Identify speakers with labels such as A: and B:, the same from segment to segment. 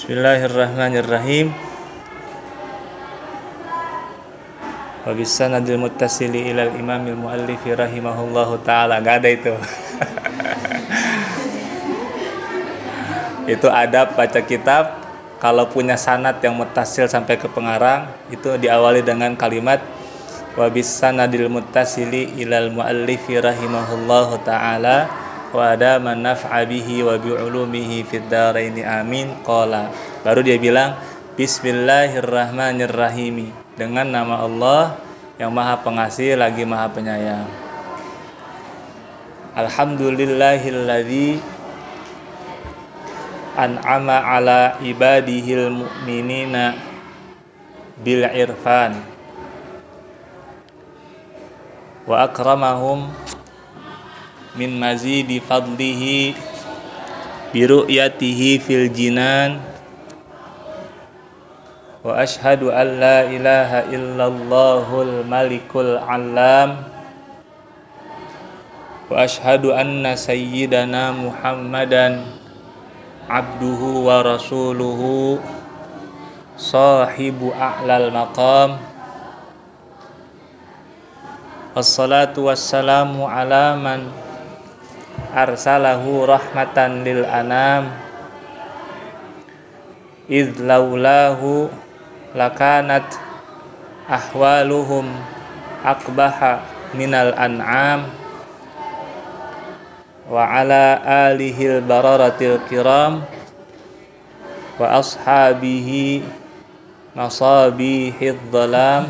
A: Bismillahirrahmanirrahim. Wa bisanadil muttasili ilal imamil muallifi rahimahullahu ta'ala. Gak ada itu. Itu adab baca kitab. Kalau punya sanad yang muttasil sampai ke pengarang, itu diawali dengan kalimat wa bisanadil muttasili ilal muallifi rahimahullahu ta'ala wa ada man naf'a bihi wa bi'ulumihi fid dharaini amin qala. Baru dia bilang bismillahirrahmanirrahim, dengan nama Allah yang Maha Pengasih lagi Maha Penyayang. Alhamdulillahilladzi an'ama ala ibadihil mu'minina bil irfan wa akramahum min mazidi fadlihi bi ru'yatihi fil jinan wa ashhadu an la ilaha illallahul malikul alam wa ashhadu anna sayyidana Muhammadan abduhu wa rasuluhu sahibu a'lal maqam. Wassalatu wassalamu ala man arsalahu rahmatan lil anam idh laulahu lakanat ahwaluhum akbaha minal an'am wa ala alihil bararatil kiram wa ashabihi masabihid dhalam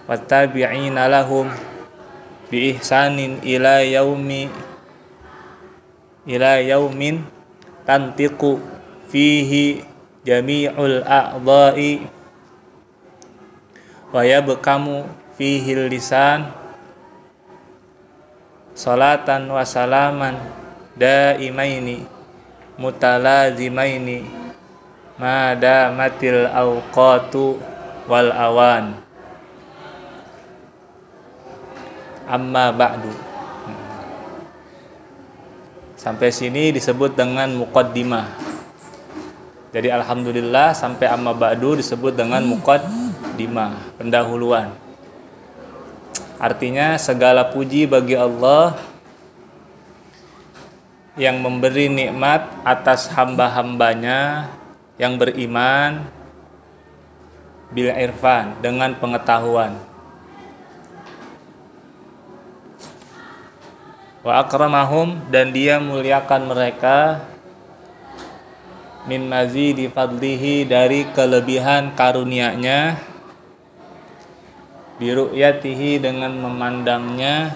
A: wa tabi'ina lahum bi ihsanin ila yaumin tantiqu fihi jami'ul a'dha'i wa yabqamu fihi lisan salatan wa salaman daimaini mutalazimaini ma damatil awqatu wal awan. Amma ba'du. Sampai sini disebut dengan muqaddimah. Jadi alhamdulillah sampai amma ba'du disebut dengan muqaddimah, pendahuluan. Artinya segala puji bagi Allah yang memberi nikmat atas hamba-hambanya yang beriman bil irfan, dengan pengetahuan. Wa akramahum, dan dia muliakan mereka min mazidi fadlihi, dari kelebihan karunia-Nya, bi ru'yatihi, dengan memandangnya,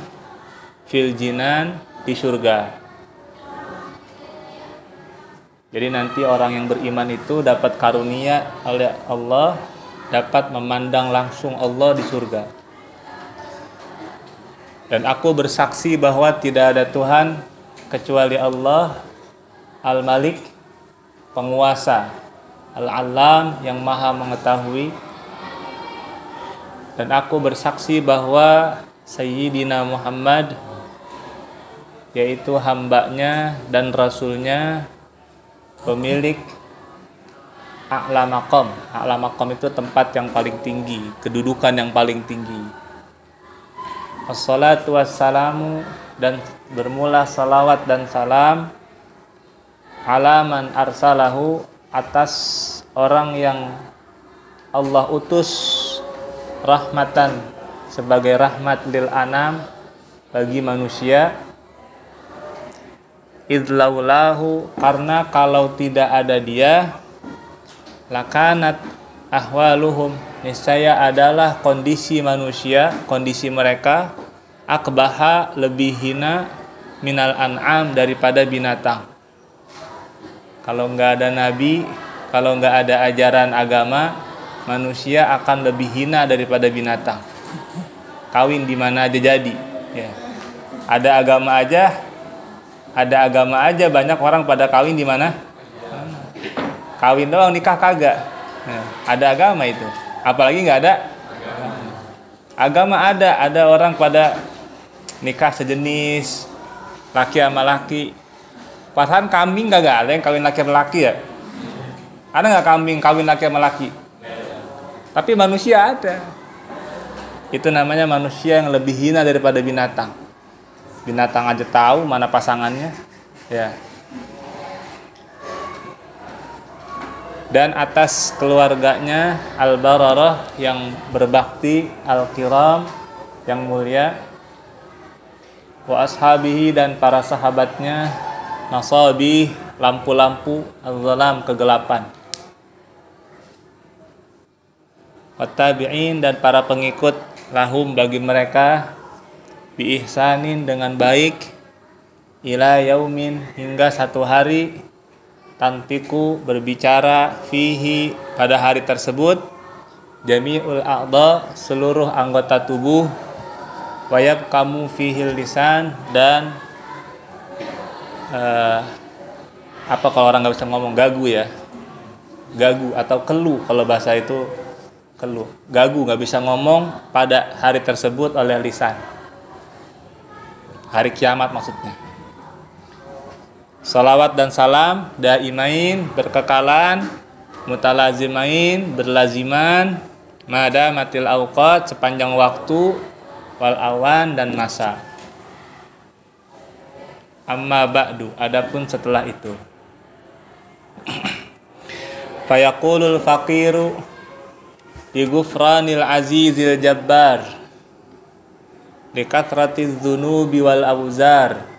A: fil jinan, di surga. Jadi nanti orang yang beriman itu dapat karunia oleh Allah, dapat memandang langsung Allah di surga. Dan aku bersaksi bahwa tidak ada Tuhan kecuali Allah, Al-Malik, penguasa, Al-Alam, yang maha mengetahui. Dan aku bersaksi bahwa Sayyidina Muhammad, yaitu hambanya dan rasulnya, pemilik a'la maqam. A'la maqam itu tempat yang paling tinggi, kedudukan yang paling tinggi. Assalatu wassalamu, dan bermula salawat dan salam, ala man arsalahu, atas orang yang Allah utus rahmatan, sebagai rahmat lil anam, bagi manusia. Idlaulahu, karena kalau tidak ada dia, lakanat ahwaluhum, niscaya adalah kondisi manusia, kondisi mereka, akbaha, lebih hina, minal an'am, daripada binatang. Kalau nggak ada nabi, kalau nggak ada ajaran agama, manusia akan lebih hina daripada binatang. Kawin di mana aja jadi, ya. Ada agama aja banyak orang pada kawin di mana? Kawin doang, nikah kagak. Nah, ada agama itu, apalagi nggak ada agama. Ada orang pada nikah sejenis, laki sama laki, Padahal kambing nggak ada yang kawin laki sama laki ya. Ada nggak kambing kawin laki sama laki? Tapi manusia ada. Itu namanya manusia yang lebih hina daripada binatang. Binatang aja tahu mana pasangannya, ya. Dan atas keluarganya al-bararah yang berbakti, al-kiram yang mulia, wa ashabihi dan para sahabatnya, nasabih lampu-lampu, al-zalam kegelapan, wa tabi'in dan para pengikut lahum bagi mereka, bi ihsanin dengan baik, ila yaumin hingga satu hari, tantiku berbicara fihi pada hari tersebut, jami'ul a'dha seluruh anggota tubuh, wayab kamu fihil lisan dan apa kalau orang nggak bisa ngomong, gagu ya, gagu atau kelu kalau bahasa itu kelu, gagu nggak bisa ngomong pada hari tersebut oleh lisan, hari kiamat maksudnya. Salawat dan salam daimain berkekalan, mutalazimain berlaziman, mada matil auqat sepanjang waktu, wal awan dan masa. Amma ba'du adapun setelah itu. Fayaqulul faqiru bi ghufranil azizil jabbar li katratiz dzunubi wal awzar.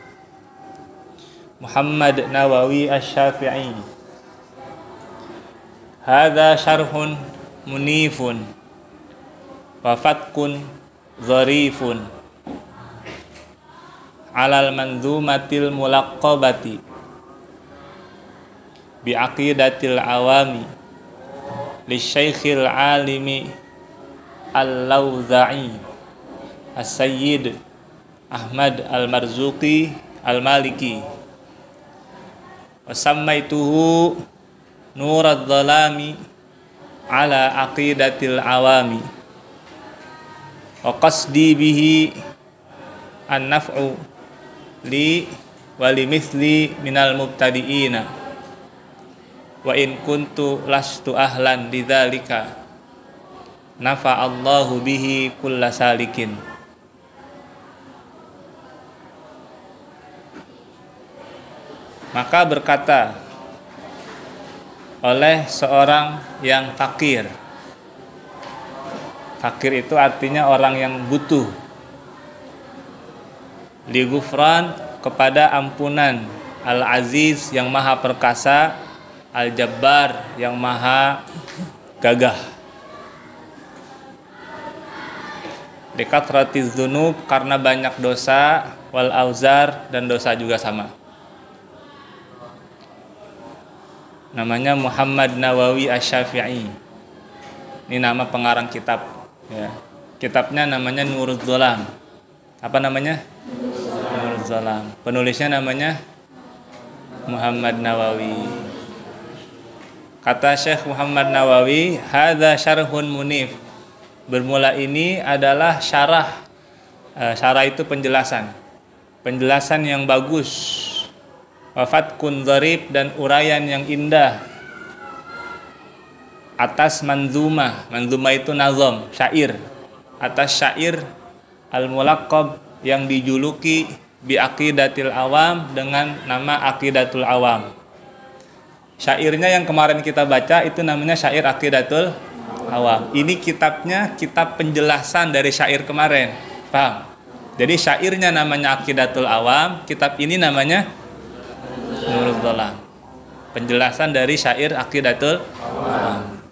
A: Muhammad Nawawi Asy-Syafi'i. Hadza syarhun munifun wa fatkun zarifun alal manzumatil mulaqqabati bi aqidatil awami li syaikhil alimi al-Lawza'i as-Sayyid Ahmad al-Marzuqi al-Maliki, wa sammaituhu Nurad Dhalami ala aqidatil awami, wa qasdi bihi an-naf'u li wa limithli minal mubtadi'ina, wa in kuntu lastu ahlan lidzalika nafa'allahu bihi kulla salikin. Maka berkata oleh seorang yang fakir. Fakir itu artinya orang yang butuh. Li ghufran kepada ampunan, al-aziz yang maha perkasa, al-jabbar yang maha gagah. Li katratiz dzunub karena banyak dosa, wal auzar dan dosa juga sama. Namanya Muhammad Nawawi Asy-Syafi'i. Ini nama pengarang kitab ya. Kitabnya namanya Nuruz Dzalam. Apa namanya? Nuruz Dzalam. Penulisnya namanya Muhammad Nawawi. Kata Syekh Muhammad Nawawi, hadza syarhun munif. Bermula ini adalah syarah. Syarah itu penjelasan. Penjelasan yang bagus. Wafat kun dzarib dan uraian yang indah atas manzumah. Manzumah itu nazam, syair. Atas syair al-mulaqqab yang dijuluki bi aqidatil awam dengan nama aqidatul awam. Syairnya yang kemarin kita baca itu namanya syair aqidatul awam. Ini kitabnya kitab penjelasan dari syair kemarin. Paham? Jadi syairnya namanya aqidatul awam, kitab ini namanya Nuruz Dzalam. Penjelasan dari syair aqidatul awam.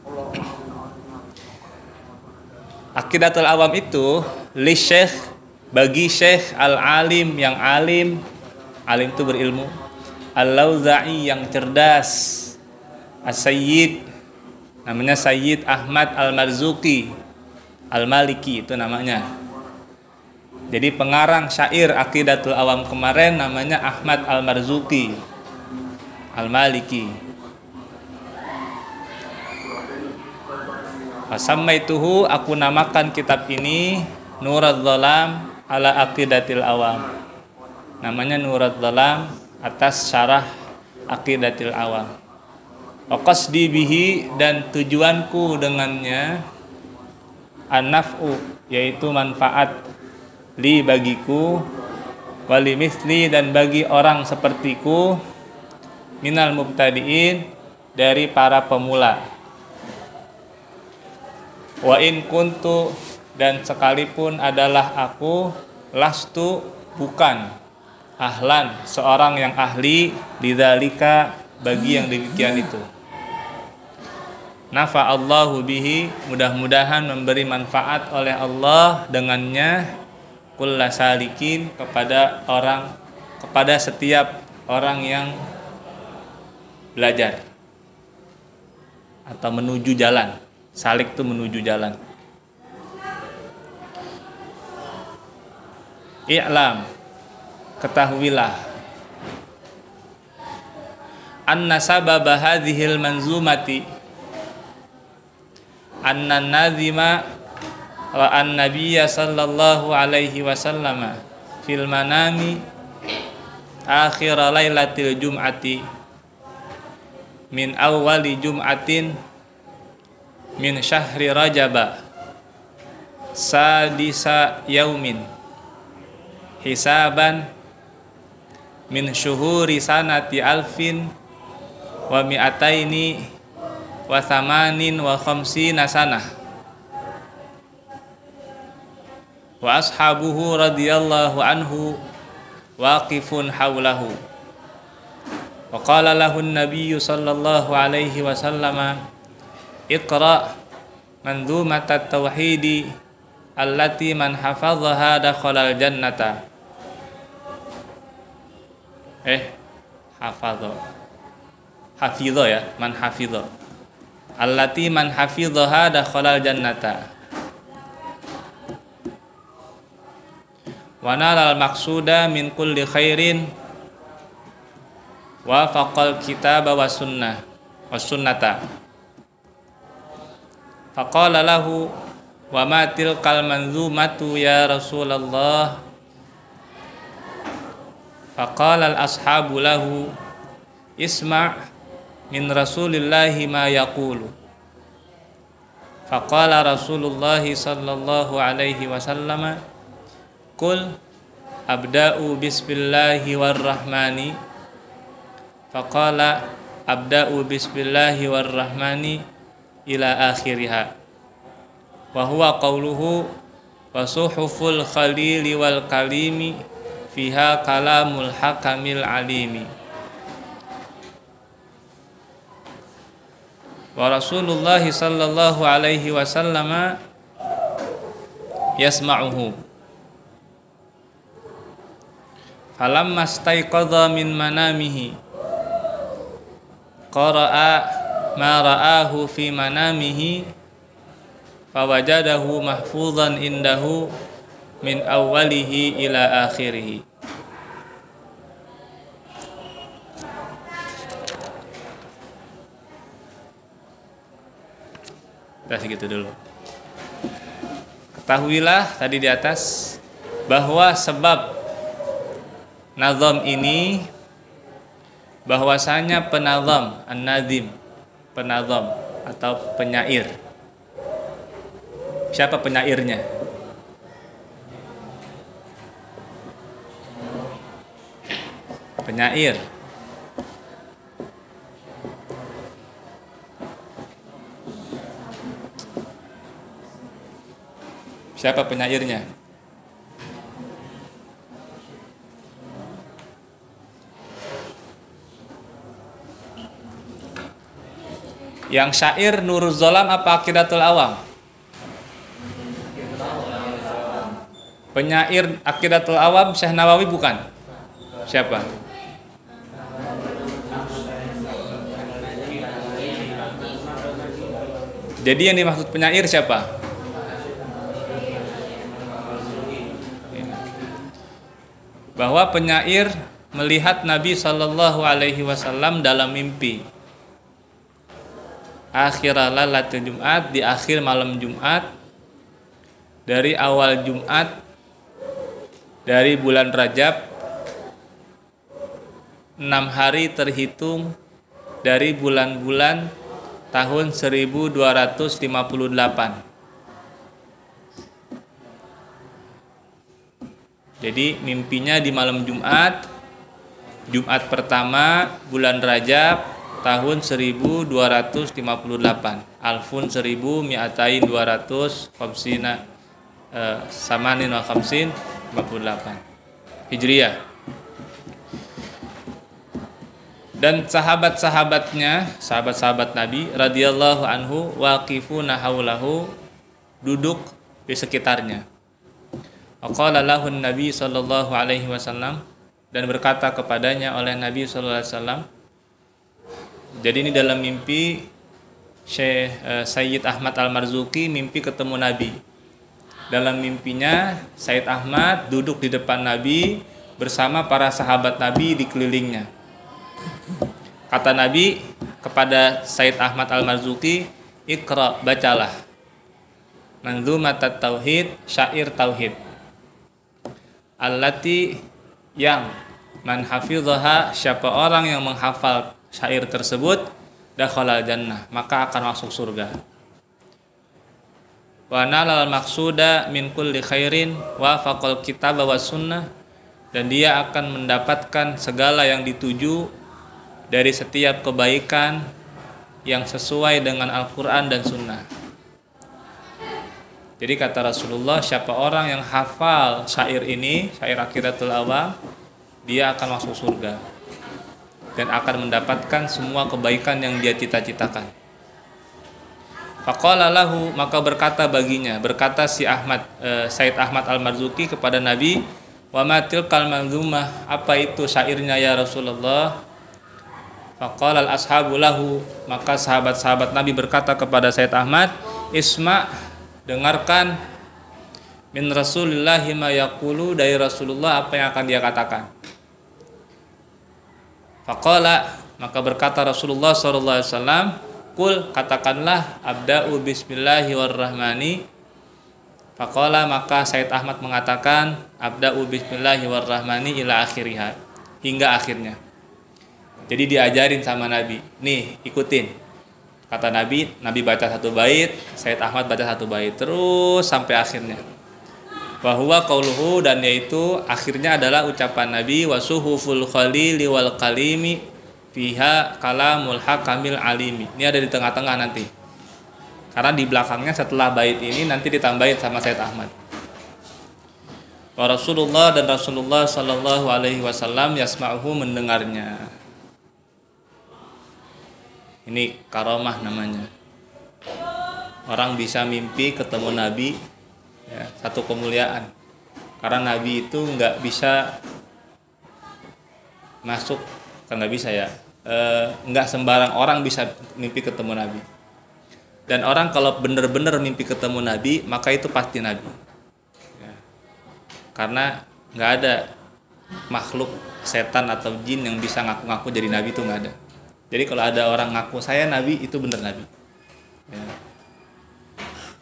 A: Aqidatul awam itu li syekh bagi syekh al-alim yang alim. Alim itu berilmu. Al-Lawza'i yang cerdas. As-Sayyid namanya Sayyid Ahmad al-Marzuqi al-Maliki itu namanya. Jadi pengarang syair aqidatul awam kemarin namanya Ahmad al-Marzuqi al-Maliki. Wasammaituhu aku namakan kitab ini Nuruz Dzalam ala aqidatil awam. Namanya Nuruz Dzalam atas syarah aqidatil awam. Wa qasdi bihi, dan tujuanku dengannya an-naf'u, yaitu manfaat, li bagiku, wali misli, dan bagi orang sepertiku, minal mubtadiin, dari para pemula. Wa in kuntu, dan sekalipun adalah aku, lastu, bukan, ahlan, seorang yang ahli, lidzalika, bagi yang demikian itu. Nafa'allahu bihi, mudah-mudahan memberi manfaat oleh Allah dengannya, kulla salikin, kepada setiap orang yang belajar atau menuju jalan. Salik itu menuju jalan. I'lam, ketahuilah, anna sababa hadhil manzumati, anna nazima ra'an nabiyya sallallahu alaihi wasallam fil manami akhir lailatil jum'ati min awwali jum'atin min syahri rajaba sadisa yaumin hisaban min syuhuri sanati alfin wa mi'ataini wa thamanin wa khamsina sanah, wa ashabuhu radhiyallahu anhu waqifun hawlahu. Wa qala lahu an-nabiyyu sallallahu alaihi wasallam, iqra manzumatat tauhidi allati man hafadhaha dakhalal jannata. Hafidho ya, man hafidho. Allati man hafidhaha dakhalal jannata. Wa nalal maqsuda min kulli khairin wa faqal kitaba wa sunnata. Faqala lahu, wa ma tilkal manzumatu ya Rasulullah. Faqala al-ashabu lahu, isma' min Rasulillahi ma yaqulu. Faqala Rasulullah sallallahu alaihi wasallam, qul abda'u bismillahi warrahmani. Faqala abda'u bismillahi warrahmani ila akhiriha. Wa huwa qawluhu wa suhuful khalili wal kalimi fiha kalamul hakamil alimi. Wa Rasulullah sallallahu alaihi wasallam yasma'uhu. Falamma staiqadha min manamihi qara'a ma ra'ahu fi manamihi fawajadahu mahfuzan indahu min awwalihi ila akhirih. Segitu dulu. Ketahuilah tadi di atas bahwa sebab nazam ini, bahwasanya penazam, an-nazim, penazam atau penyair. Siapa penyairnya? Penyair. Siapa penyairnya? Yang syair Nuruz Zolam apa Aqidatul Awam? Penyair Aqidatul Awam Syekh Nawawi bukan? Siapa? Jadi yang dimaksud penyair siapa? Bahwa penyair melihat Nabi Shallallahu Alaihi Wasallam dalam mimpi. Akhir lailatul Jumat, di akhir malam Jumat, dari awal Jumat, dari bulan Rajab, 6 hari terhitung dari bulan-bulan tahun 1258. Jadi mimpinya di malam Jumat pertama bulan Rajab tahun 1258. Alfun 1200 khamsina samanin wa khamsin 58 Hijriah. Dan sahabat-sahabat Nabi radhiyallahu anhu waqifuna haulahu, duduk di sekitarnya. Aqala lahun Nabi sallallahu alaihi wasallam, dan berkata kepadanya oleh Nabi sallallahu alaihi wasallam. Jadi ini dalam mimpi Syekh Sayyid Ahmad Al-Marzuki mimpi ketemu Nabi. Dalam mimpinya Sayyid Ahmad duduk di depan Nabi bersama para sahabat Nabi di kelilingnya. Kata Nabi kepada Sayyid Ahmad Al-Marzuki, "Iqra, bacalah Manzumatat Tauhid, syair tauhid. Allati, yang man hafidhaha, siapa orang yang menghafal syair tersebut, dakhalal jannah, maka akan masuk surga. Wa nalal maqsuda min kulli khairin wa faqal kitab wa sunnah, dan dia akan mendapatkan segala yang dituju dari setiap kebaikan yang sesuai dengan Al-Quran dan Sunnah." Jadi kata Rasulullah, siapa orang yang hafal syair ini, syair Aqidhatul Awam, dia akan masuk surga dan akan mendapatkan semua kebaikan yang dia cita-citakan. Faqala lahu, maka berkata si Sayyid Ahmad Al-Marzuki kepada Nabi, "Wa ma tilkal manzumah, apa itu syairnya ya Rasulullah?" Faqala al-ashabu lahu, maka sahabat-sahabat Nabi berkata kepada Sayyid Ahmad, "Isma', dengarkan, min Rasulillahi ma yaqulu, dari Rasulullah apa yang akan dia katakan." Faqala, maka berkata Rasulullah sallallahu alaihi wasallam, "Qul, katakanlah, abda'u bismillahi warrahmani." Faqala, maka Sayyid Ahmad mengatakan, "Abda'u bismillahi warrahmani ila akhiriha," hingga akhirnya. Jadi diajarin sama Nabi, nih ikutin. Kata Nabi baca satu bait, Sayyid Ahmad baca satu bait, terus sampai akhirnya. Bahwa qauluhu, dan yaitu akhirnya adalah ucapan Nabi, wasuhuful khalili wal kalimi fiha kalamul hakamil alimi. Ini ada di tengah-tengah nanti. Karena di belakangnya setelah bait ini nanti ditambahin sama Sayyid Ahmad. Wa Rasulullah, dan Rasulullah sallallahu alaihi wasallam yasma'uhu, mendengarnya. Ini karomah namanya. Orang bisa mimpi ketemu Nabi, ya, satu kemuliaan. Karena Nabi itu nggak bisa masuk, kan nggak bisa ya. Nggak sembarang orang bisa mimpi ketemu Nabi. Dan orang kalau benar-benar mimpi ketemu Nabi, maka itu pasti Nabi. Ya. Karena nggak ada makhluk setan atau jin yang bisa ngaku-ngaku jadi Nabi, itu nggak ada. Jadi kalau ada orang ngaku saya Nabi, itu benar Nabi. Ya.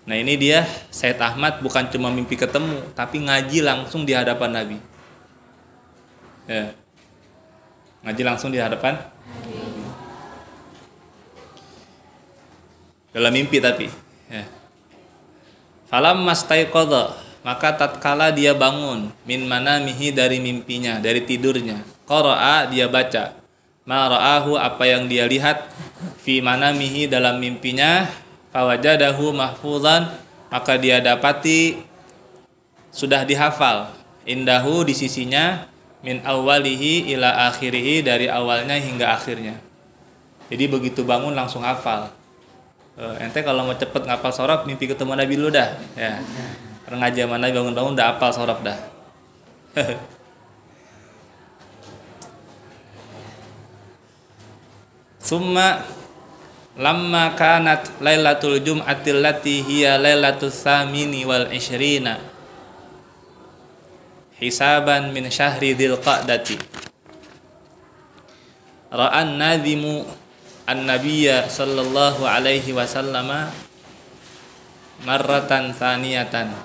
A: Nah ini dia Sayyid Ahmad bukan cuma mimpi ketemu, tapi ngaji langsung di hadapan Nabi. Ya. Ngaji langsung di hadapan Nabi. Dalam mimpi tapi. Ya. Falam mastaiqadha, maka tatkala dia bangun, min manamihi, dari mimpinya, dari tidurnya, qara'a, dia baca, ma ra'ahu, apa yang dia lihat, fi manamihi, dalam mimpinya, fawajadahu mahfuzan, maka dia dapati sudah dihafal, indahu, di sisinya, min awwalihi ila akhirihi, dari awalnya hingga akhirnya. Jadi begitu bangun langsung hafal. Ente kalau mau cepet ngapal sorab, mimpi ketemu Nabi dulu dah, ya. Karena ngaji sama Nabi, bangun-bangun udah hafal sorab dah. Summa lamma kanat lailatul jum'atil lati hiya lailatul tsamini wal ishrina hisaban min syahri dzil qa'dati, ra'an nadhimu an-nabiyya sallallahu alaihi wasallama marratan tsaniyatan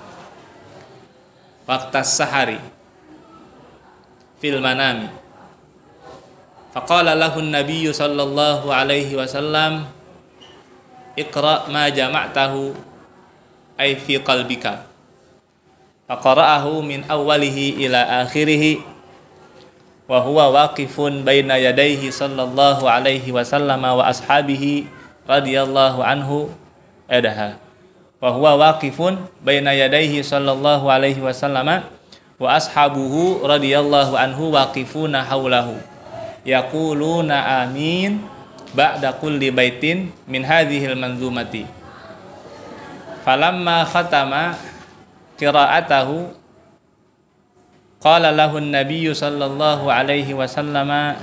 A: waqtas sahari fil manami Faqala lahu an-nabiy sallallahu alaihi wasallam, "Iqra ma jama'tahu ay fi qalbika." Faqara'ahu min awwalihi ila akhirih wa huwa waqifun baina yadayhi sallallahu alaihi wasallam wa ashabihi radhiyallahu anhu adaha. Wa huwa waqifun baina yadayhi sallallahu alaihi wasallam wa ashabuhu radhiyallahu anhu waqifuna haulahu yaquluna amin ba'da kulli baitin min hadhil manzumati. Falamma khatama qira'atahu qala lahu an-nabiy sallallahu alaihi wasallam,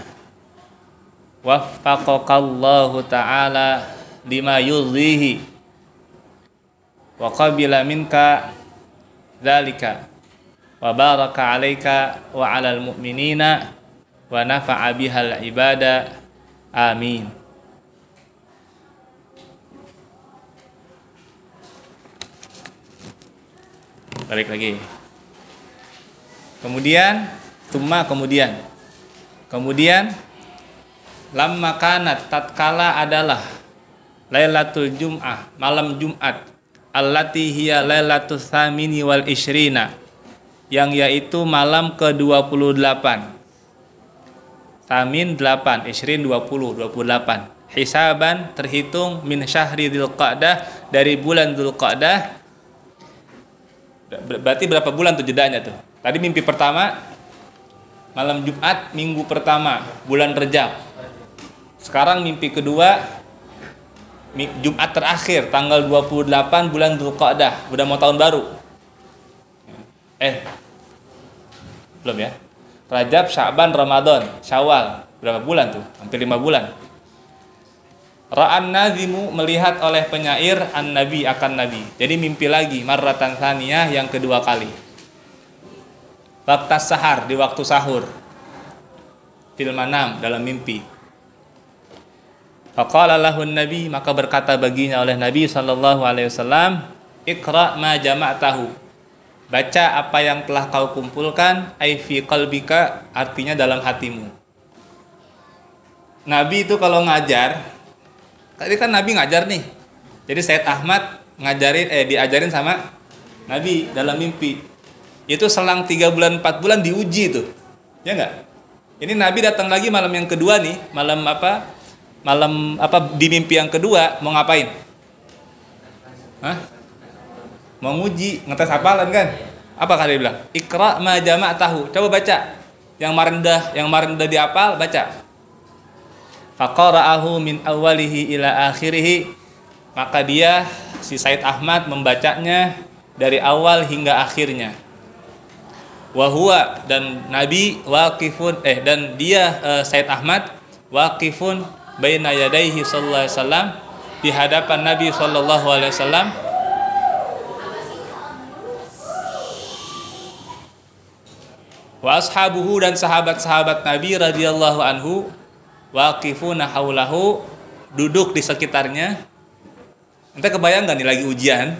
A: waffaqakallahu ta'ala lima yurdihi wa qabila minka dzalika wa baraka 'alaika wa 'alal mu'minina wa nafa'a bihal ibada, amin. Balik lagi. Kemudian lamma kanat, tatkala adalah Lailatul Jum'ah, malam Jumat, allati hiya lailatul tsamini wal isyrina, yang yaitu malam ke-28. Tsamin 8, isrin 28. Hisaban terhitung min syahri Dzulqa'dah, dari bulan Dzulqa'dah. Berarti berapa bulan tuh jedanya tuh? Tadi mimpi pertama malam Jumat, minggu pertama bulan Rejab. Sekarang mimpi kedua Jumat terakhir tanggal 28 bulan Dzulqa'dah. Udah mau tahun baru. Belum ya? Rajab, Sya'ban, Ramadan, Syawal. Berapa bulan tuh? Hampir 5 bulan. Ra'an nazimu, melihat oleh penyair an-nabi, akan nabi. Jadi mimpi lagi, marratan tsaniyah, yang kedua kali. Waktas sahar, di waktu sahur. Fil manam, dalam mimpi. Faqala lahu nabi, maka berkata baginya oleh Nabi sallallahu alaihi wasallam, Iqra ma jama'tahu. Baca apa yang telah kau kumpulkan, ai fi qalbika, artinya dalam hatimu. Nabi itu kalau ngajar, tadi kan Nabi ngajar nih. Jadi Sayyid Ahmad diajarin sama Nabi dalam mimpi. Itu selang 3 bulan 4 bulan diuji tuh. Ya enggak? Ini Nabi datang lagi malam yang kedua nih, malam di mimpi yang kedua mau ngapain? Mau nguji, ngetes hafalan kan? Apa kali dia bilang? Iqra ma jama'tahu. Coba baca. Yang kemarin udah dihafal, baca. Faqara'ahu min awwalihi ila akhirih, maka dia si Said Ahmad membacanya dari awal hingga akhirnya. Wa huwa, dan Nabi waqifun dan dia Said Ahmad waqifun baina yadayhi sallallahu alaihi wasallam, di hadapan Nabi sallallahu alaihi wasallam. Wa ashabuhu, dan sahabat-sahabat Nabi radhiyallahu anhu waqifuna haulahu, duduk di sekitarnya. Ente kebayang gak nih lagi ujian,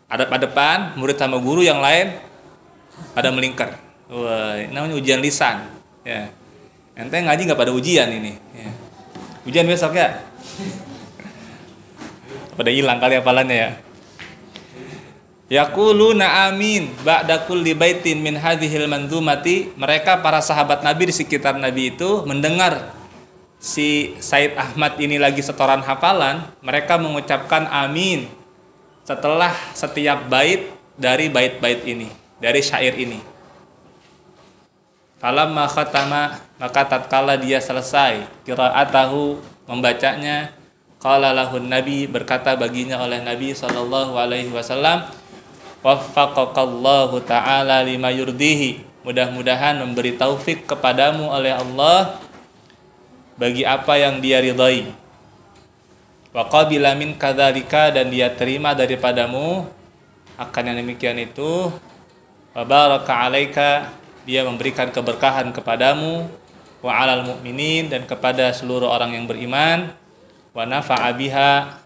A: ada pada depan murid sama guru, yang lain pada melingkar. Wah, namanya ujian lisan ya. Ente ngaji gak pada ujian ini ya. Ujian besok ya. Pada hilang kali hafalannya ya. Yaquluna amin ba'da kulli baitin min hadhil manzumati. Mereka para sahabat Nabi di sekitar Nabi itu mendengar si Said Ahmad ini lagi setoran hafalan, mereka mengucapkan amin setelah setiap bait dari bait-bait ini, dari syair ini. Falamma khatama, maka tatkala dia selesai qira'atahu, membacanya, qala lahun nabi, berkata baginya oleh Nabi sallallahu alaihi wasallam, waffaqakallahu ta'ala lima yurdihi, mudah-mudahan memberi taufik kepadamu oleh Allah bagi apa yang dia ridhai. Wa qabila min kadzalika, dan dia terima daripadamu akan yang demikian itu. Wa baraka 'alaika, dia memberikan keberkahan kepadamu. Wa 'alal mu'minin, dan kepada seluruh orang yang beriman. Wa nafa'a biha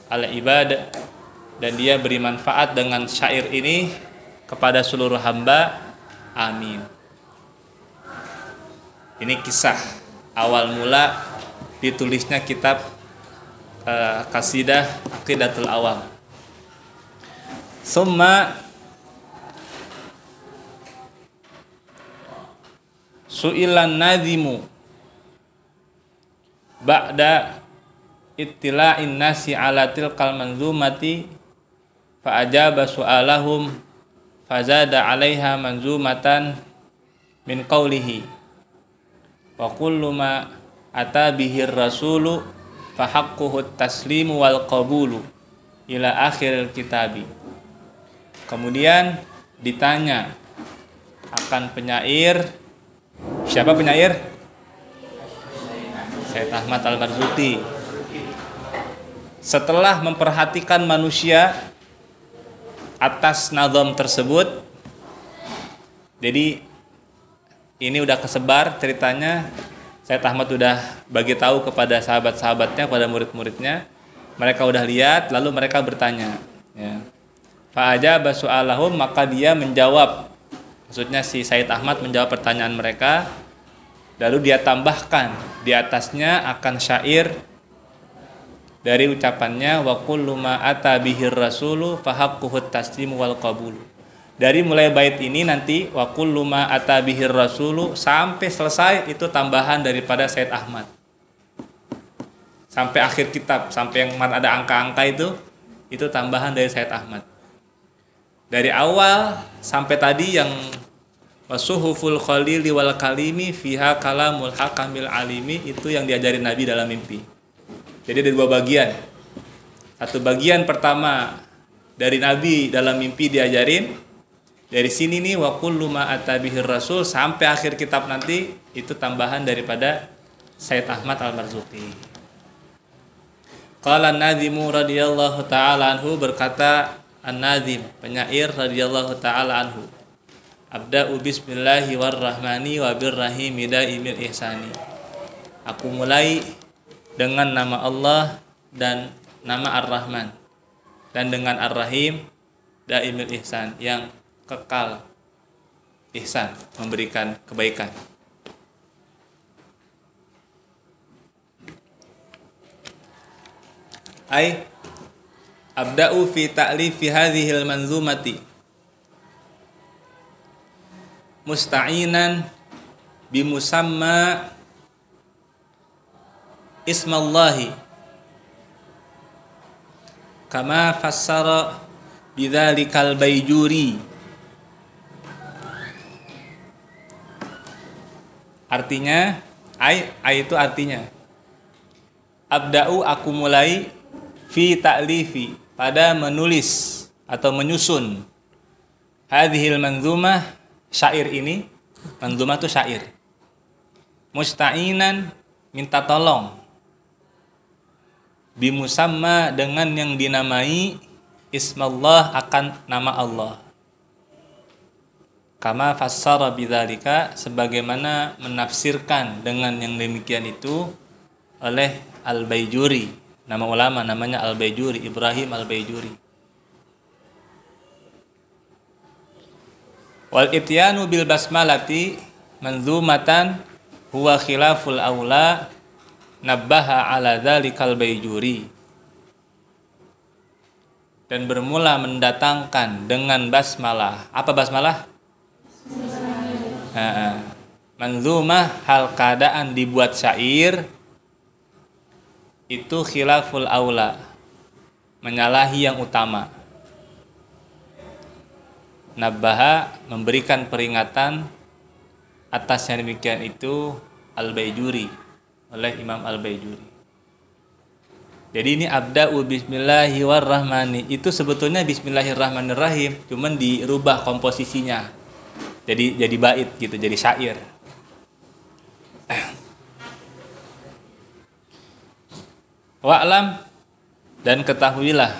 A: al ibad, dan dia beri manfaat dengan syair ini kepada seluruh hamba. Amin. Ini kisah awal mula ditulisnya kitab Qasidah Aqidatul Awam. Summa su'ilan nadhimu ba'da ittila'in nasi ala tilkal manzumati fa ajaba su'alahum fazada 'alaiha manzumatan min qawlihi wa kullu ma ata bihi rasulu fa haqquhu taslimu wal qabulu ila akhiril kitabi. Kemudian ditanya akan penyair. Siapa penyair? Sayyid Ahmad Al-Marzuki. Setelah memperhatikan manusia atas nazam tersebut, jadi ini udah kesebar ceritanya. Sayyid Ahmad udah bagi tahu kepada sahabat-sahabatnya, pada murid-muridnya. Mereka udah lihat, lalu mereka bertanya. Ya. Fa'ajaba su'alahum, maka dia menjawab. Maksudnya si Sayyid Ahmad menjawab pertanyaan mereka. Lalu dia tambahkan di atasnya akan syair dari ucapannya wa kullu ma ata bihir rasulu fa haqquhu taslimu wal qabulu. Dari mulai bait ini nanti wa kullu ma ata bihir rasulu sampai selesai itu tambahan daripada Sayyid Ahmad. Sampai akhir kitab, sampai yang ada angka-angka itu tambahan dari Sayyid Ahmad. Dari awal sampai tadi yang wasuhuful khalili wal kalimi fiha kalamul hakamil alimi, itu yang diajarin Nabi dalam mimpi. Jadi ada dua bagian. Satu bagian pertama dari Nabi dalam mimpi diajarin. Dari sini nih wa kullu ma atabihir rasul sampai akhir kitab nanti itu tambahan daripada Sayyid Ahmad Al-Marzuki. Qala an-nadhimu radhiyallahu taala anhu, berkata An-Nadhim, penyair radhiyallahu taala anhu, abda'u bismillahi warrahmani wabirrahimi daimil ihsani. Aku mulai dengan nama Allah dan nama Ar-Rahman, dan dengan Ar-Rahim daimil ihsan, yang kekal ihsan, memberikan kebaikan. Ai abda'u fi ta'lifi hadhil manzumati musta'inan bimusamma ismallahi kama fassara bidzalikal Baijuri. Artinya ai itu artinya abda'u, aku mulai, fi ta'lifi, pada menulis atau menyusun, hadhil manzumah, syair ini. Manzumah itu syair. Musta'inan, minta tolong, bimusamma, dengan yang dinamai, ismallah, akan nama Allah. Kama fassara bidzalika, sebagaimana menafsirkan dengan yang demikian itu oleh Al-Baijuri. Nama ulama namanya Al-Baijuri, Ibrahim Al-Baijuri. Wal ityanu bil basmalati manzumatan huwa khilaful aula nabbaha ala dzalikal Baijuri. Dan bermula mendatangkan dengan basmalah. Apa basmalah? Manzumah, hal keadaan dibuat syair, itu khilaful aula, menyalahi yang utama. Nabbaha, memberikan peringatan atas yang demikian itu Al-Baijuri, oleh Imam Al-Baijuri. Jadi ini abda'u bismillahirrahmanirrahim, itu sebetulnya bismillahirrahmanirrahim, cuman dirubah komposisinya. Jadi bait gitu, jadi syair. Wa'lam, dan ketahuilah,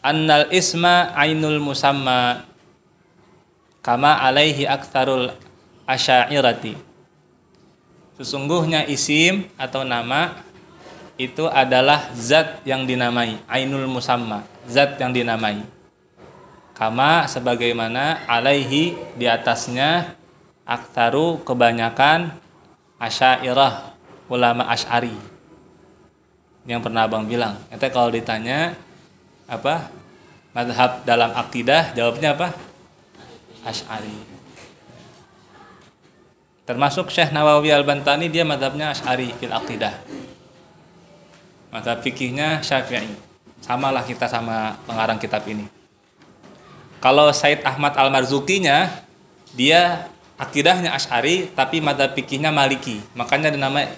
A: annal isma ainul musamma kama alaihi aktsarul asy'ariyati. Sesungguhnya isim atau nama itu adalah zat yang dinamai, ainul musamma, zat yang dinamai. Kama, sebagaimana, alaihi, di atasnya, Aktsaru kebanyakan Asy'ariyah, ulama Asy'ari. Yang pernah Abang bilang, ente kalau ditanya apa mazhab dalam akidah, jawabnya apa? Asy'ari. Termasuk Syekh Nawawi Al-Bantani, dia mazhabnya Asy'ari fil aqidah. Mazhab fikihnya Syafi'i. Samalah kita sama pengarang kitab ini. Kalau Said Ahmad Al-Marzuqinya, dia akidahnya Asy'ari tapi mazhab fikihnya Maliki. Makanya dinamai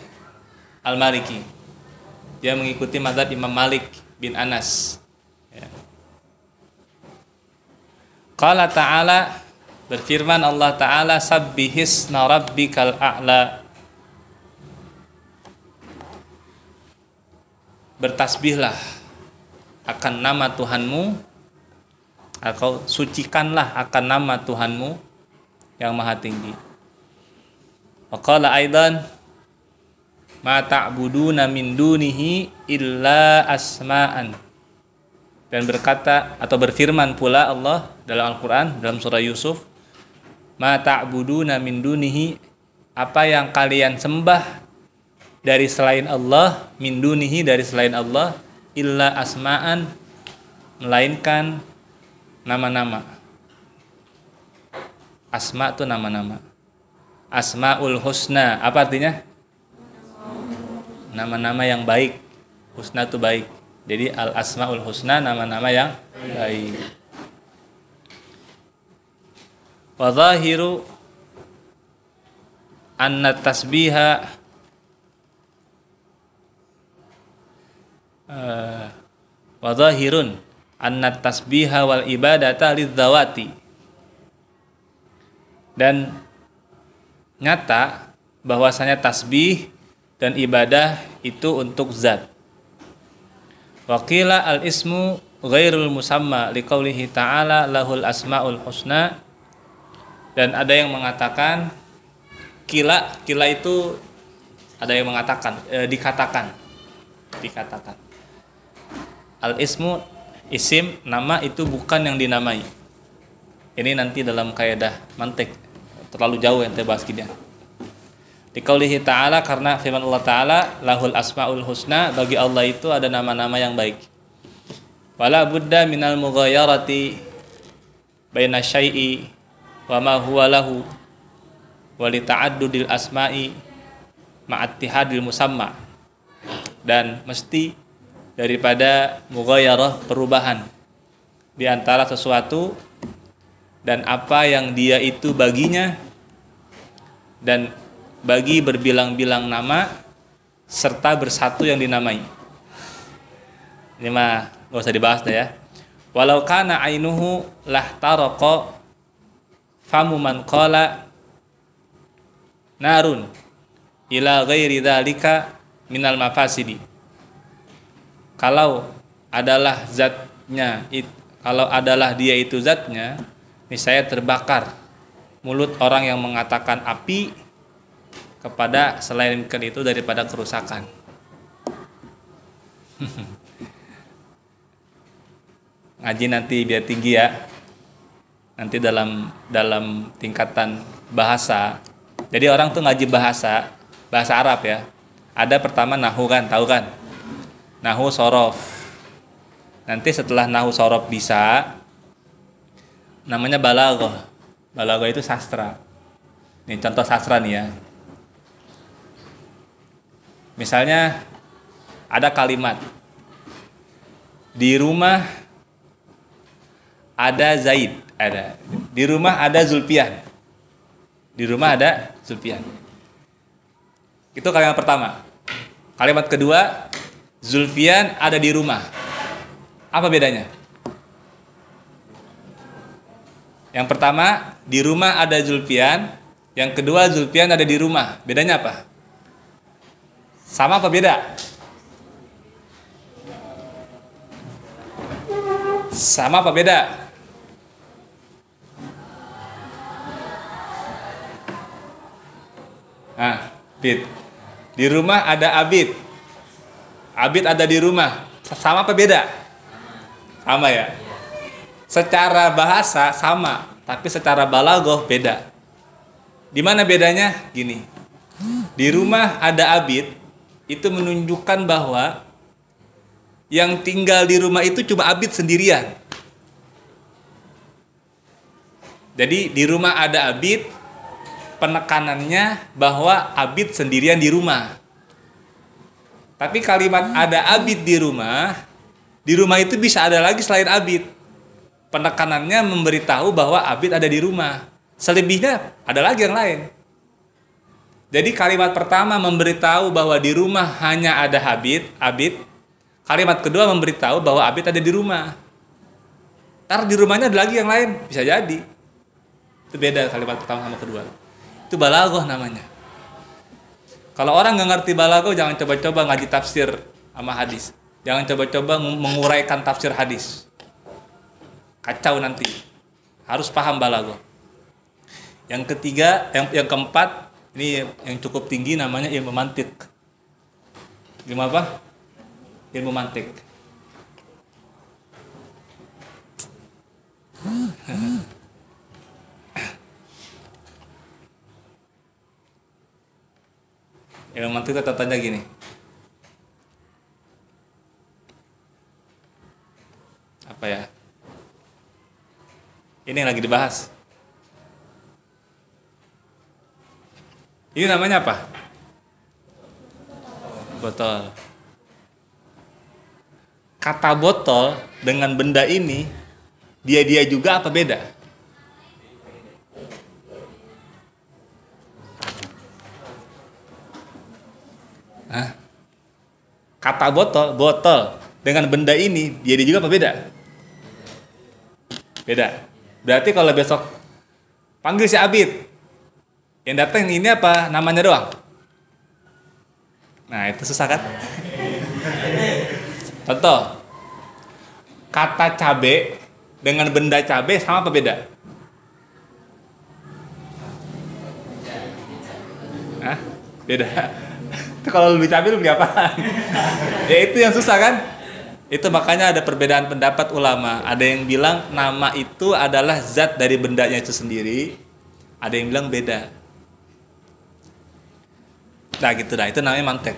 A: Al-Maliki. Dia mengikuti mazhab Imam Malik bin Anas. Ya. Qala ta'ala, berfirman Allah Ta'ala, sabbihisna rabbikal a'la. Bertasbihlah akan nama Tuhanmu, atau sucikanlah akan nama Tuhanmu yang maha tinggi. Wa qala aidan, ma ta'buduna min dunihi illa asma'an. Dan berkata atau berfirman pula Allah dalam Al-Quran, dalam surah Yusuf, ma ta'buduna min dunihi, apa yang kalian sembah dari selain Allah, min dunihi dari selain Allah, illa asma'an, melainkan nama-nama. Asma itu nama-nama. Asmaul husna, apa artinya? Nama-nama yang baik. Husna itu baik. Jadi al asmaul husna, nama-nama yang baik. Wa zahiru anna tasbiha wa zahirun anna tasbiha wal ibadata lidzawati. Dan nyata bahwasanya tasbih dan ibadah itu untuk zat. Wa qila al ismu ghairul musamma liqaulihi ta'ala lahul asmaul husna. Dan ada yang mengatakan kila itu ada yang mengatakan dikatakan al ismu, isim, nama itu bukan yang dinamai. Ini nanti dalam kaidah mantik, terlalu jauh yang kita bahas gini. Liqaulihi ta'ala, karena firman Allah Ta'ala, lahul asmaul husna, bagi Allah itu ada nama-nama yang baik. Wala budda minal mughayarati baina syai'i wa ma huwa lahu wa li ta'addudil asma'i ma'attihadil musamma. Dan mesti daripada mughayarah, perubahan di antara sesuatu dan apa yang dia itu baginya, dan bagi berbilang-bilang nama serta bersatu yang dinamai. Ini mah gak usah dibahas dah ya. Walau kana ainuhu lahtaraqa famu man qala narun ila ghairi dzalika minal mafasidi. Kalau adalah zatnya, kalau adalah dia itu zatnya, misalnya terbakar mulut orang yang mengatakan api kepada selain itu daripada kerusakan. Ngaji nanti biar tinggi ya. Nanti dalam tingkatan bahasa. Jadi orang tuh ngaji bahasa Arab ya. Ada pertama nahu kan, tahu kan? Nahu sorof. Nanti setelah nahu sorof bisa, namanya balaghah. Balaghah itu sastra. Nih contoh sastra nih ya. Misalnya ada kalimat, di rumah ada Zaid, ada. Di rumah ada Zulfian. Di rumah ada Zulfian. Itu kalimat pertama. Kalimat kedua, Zulfian ada di rumah. Apa bedanya? Yang pertama, di rumah ada Zulfian. Yang kedua, Zulfian ada di rumah. Bedanya apa? Sama apa beda? Sama apa beda? Nah, Bid. Di rumah ada Abid. Abid ada di rumah. Sama apa beda? Sama ya. Secara bahasa sama, tapi secara balaghah beda. Di mana bedanya? Gini. Di rumah ada abid, itu menunjukkan bahwa yang tinggal di rumah itu cuma abid sendirian. Jadi di rumah ada abid, penekanannya bahwa abid sendirian di rumah. Tapi kalimat ada abid di rumah itu bisa ada lagi selain abid. Penekanannya memberitahu bahwa abid ada di rumah. Selebihnya ada lagi yang lain. Jadi kalimat pertama memberitahu bahwa di rumah hanya ada abid. Kalimat kedua memberitahu bahwa abid ada di rumah. Ntar di rumahnya ada lagi yang lain, bisa jadi. Itu beda kalimat pertama sama kedua. Itu balaghah namanya. Kalau orang nggak ngerti balaghah, jangan coba-coba ngaji tafsir sama hadis. Jangan coba-coba menguraikan tafsir hadis. Kacau nanti. Harus paham balaghah. Yang ketiga, yang keempat, ini yang cukup tinggi namanya ilmu mantik. Ilmu apa? Ilmu mantik. Ilmu mantik itu tanya gini. Apa ya? Ini yang lagi dibahas. Ini namanya apa? Botol. Kata botol dengan benda ini, dia juga apa beda? Hah? Kata botol dengan benda ini, dia juga apa beda? Beda. Berarti kalau besok panggil si Abid, yang datang ini apa? Namanya doang. Nah, itu susah kan? Contoh. Kata cabe dengan benda cabe sama apa beda? Hah? Beda. Itu kalau lu beli cabe lu beli apa? Ya itu yang susah kan? Itu makanya ada perbedaan pendapat ulama. Ada yang bilang nama itu adalah zat dari bendanya itu sendiri. Ada yang bilang beda. Nah gitu dah, itu namanya mantek.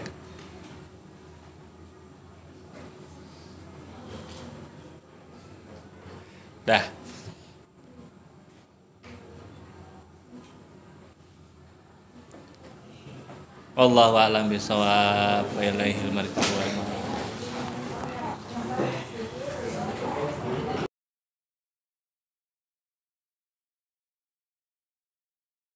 A: Dah. Wallahu a'lam bishawab. Wa ilaihil marji'u.